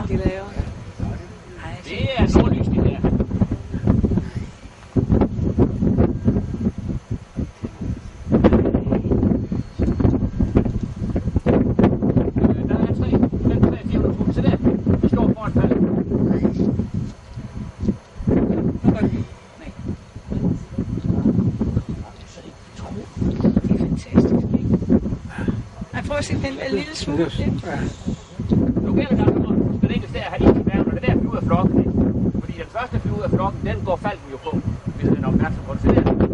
Sådan de laver. Det er nordlys, det der. Der er 300 fod. Se der. De står foran faldet. Nej. Det er fantastisk. Jeg prøver at se den der lille smule. Nu gælder det altså, at den enkelte der har is i maven, og det der flyver ud af flokken. Fordi den første flyver ud af flokken, den går falken jo på, hvis den er opmærksom på det.